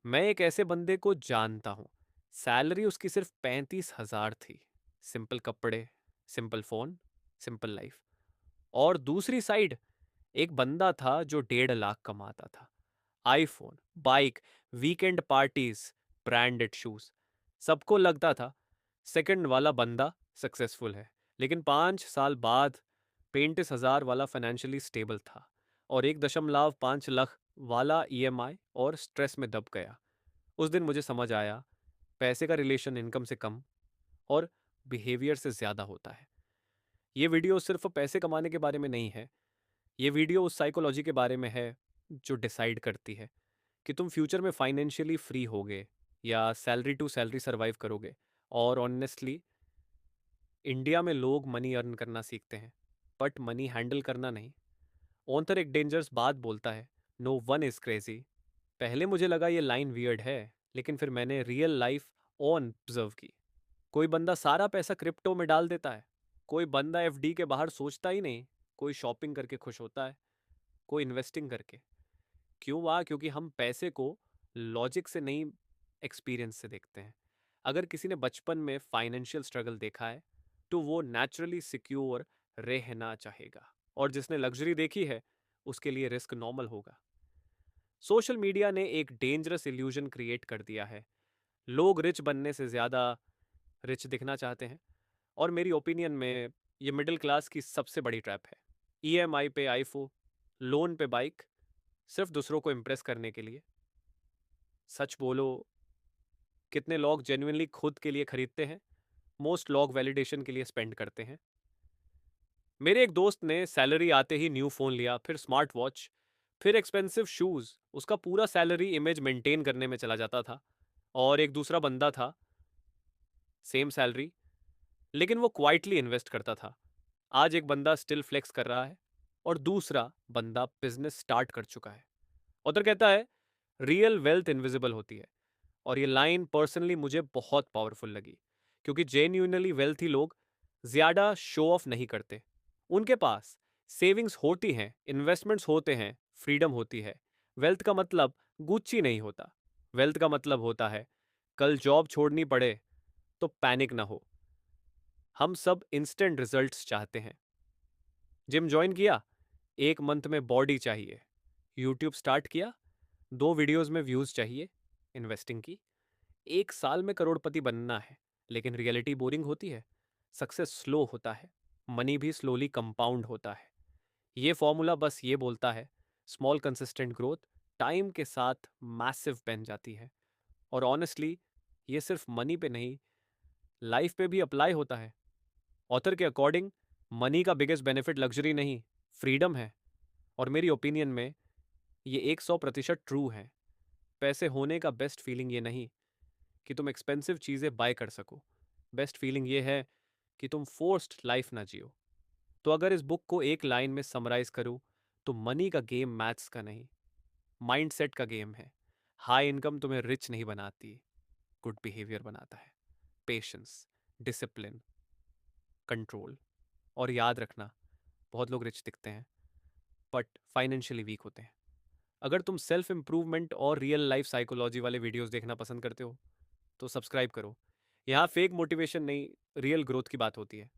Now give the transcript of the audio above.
मैं एक ऐसे बंदे को जानता हूँ, सैलरी उसकी सिर्फ 35,000 थी। सिंपल कपड़े, सिंपल फोन, सिंपल लाइफ। और दूसरी साइड एक बंदा था जो 1.5 लाख कमाता था। IPhone, bike, weekend parties, branded shoes. सबको लगता था सेकंड वाला बंदा सक्सेसफुल है, लेकिन 5 साल बाद 35,000 वाला फाइनेंशियली स्टेबल था और 1.5 लाख वाला ईएमआई और स्ट्रेस में दब गया। उस दिन मुझे समझ आया, पैसे का रिलेशन इनकम से कम और बिहेवियर से ज़्यादा होता है। ये वीडियो सिर्फ पैसे कमाने के बारे में नहीं है। ये वीडियो उस साइकोलॉजी के बारे में है जो डिसाइड करती है कि तुम फ्यूचर में फाइनेंशियली फ्री होगे या सैलरी टू सैलरी सर्वाइव करोगे। और ऑनेस्टली, इंडिया में लोग मनी अर्न करना सीखते हैं, बट मनी हैंडल करना नहीं। ऑन्थर एक डेंजरस बात बोलता है, नो वन इज क्रेजी। पहले मुझे लगा ये लाइन वियर्ड है, लेकिन फिर मैंने रियल लाइफ ऑन ऑब्जर्व की। कोई बंदा सारा पैसा क्रिप्टो में डाल देता है, कोई बंदा एफडी के बाहर सोचता ही नहीं, कोई शॉपिंग करके खुश होता है, कोई इन्वेस्टिंग करके। क्यों? हुआ क्योंकि हम पैसे को लॉजिक से नहीं, एक्सपीरियंस से देखते हैं। अगर किसी ने बचपन में फाइनेंशियल स्ट्रगल देखा है तो वो नेचुरली सिक्योर रहना चाहेगा, और जिसने लग्जरी देखी है उसके लिए रिस्क नॉर्मल होगा। सोशल मीडिया ने एक डेंजरस इल्यूजन क्रिएट कर दिया है। लोग रिच बनने से ज़्यादा रिच दिखना चाहते हैं, और मेरी ओपिनियन में ये मिडिल क्लास की सबसे बड़ी ट्रैप है। ईएमआई पे आईफोन, लोन पे बाइक, सिर्फ दूसरों को इम्प्रेस करने के लिए। सच बोलो, कितने लोग जेन्युइनली खुद के लिए खरीदते हैं? मोस्ट लोग वैलिडेशन के लिए स्पेंड करते हैं। मेरे एक दोस्त ने सैलरी आते ही न्यू फ़ोन लिया, फिर स्मार्ट वॉच, फिर एक्सपेंसिव शूज़। उसका पूरा सैलरी इमेज मेंटेन करने में चला जाता था। और एक दूसरा बंदा था, सेम सैलरी, लेकिन वो क्वाइटली इन्वेस्ट करता था। आज एक बंदा स्टिल फ्लेक्स कर रहा है और दूसरा बंदा बिजनेस स्टार्ट कर चुका है। ऑथर कहता है, रियल वेल्थ इनविजिबल होती है। और ये लाइन पर्सनली मुझे बहुत पावरफुल लगी, क्योंकि जेन्यूनली वेल्थी लोग ज़्यादा शो ऑफ नहीं करते। उनके पास सेविंग्स होती हैं, इन्वेस्टमेंट्स होते हैं, फ्रीडम होती है। वेल्थ का मतलब गुच्ची नहीं होता। वेल्थ का मतलब होता है, कल जॉब छोड़नी पड़े तो पैनिक ना हो। हम सब इंस्टेंट रिजल्ट्स चाहते हैं। जिम ज्वाइन किया, 1 मंथ में बॉडी चाहिए। यूट्यूब स्टार्ट किया, 2 वीडियोस में व्यूज चाहिए। इन्वेस्टिंग की, 1 साल में करोड़पति बनना है, लेकिन रियलिटी बोरिंग होती है। सक्सेस स्लो होता है, मनी भी स्लोली कंपाउंड होता है। ये फॉर्मूला बस ये बोलता है, स्मॉल कंसिस्टेंट ग्रोथ टाइम के साथ मैसिव बन जाती है। और ऑनेस्टली, ये सिर्फ मनी पे नहीं, लाइफ पे भी अप्लाई होता है। ऑथर के अकॉर्डिंग, मनी का बिगेस्ट बेनिफिट लग्जरी नहीं, फ्रीडम है। और मेरी ओपिनियन में ये 100% ट्रू है। पैसे होने का बेस्ट फीलिंग ये नहीं कि तुम एक्सपेंसिव चीज़ें बाय कर सको। बेस्ट फीलिंग ये है कि तुम फोर्स्ड लाइफ ना जियो। तो अगर इस बुक को एक लाइन में समराइज करूँ, तो मनी का गेम मैथ्स का नहीं, माइंडसेट का गेम है। हाई इनकम तुम्हें रिच नहीं बनाती, गुड बिहेवियर बनाता है। Patience, discipline, control. और याद रखना, बहुत लोग रिच दिखते हैं बट फाइनेंशियली वीक होते हैं। अगर तुम सेल्फ इम्प्रूवमेंट और रियल लाइफ साइकोलॉजी वाले वीडियोस देखना पसंद करते हो तो सब्सक्राइब करो। यहाँ फेक मोटिवेशन नहीं, रियल ग्रोथ की बात होती है।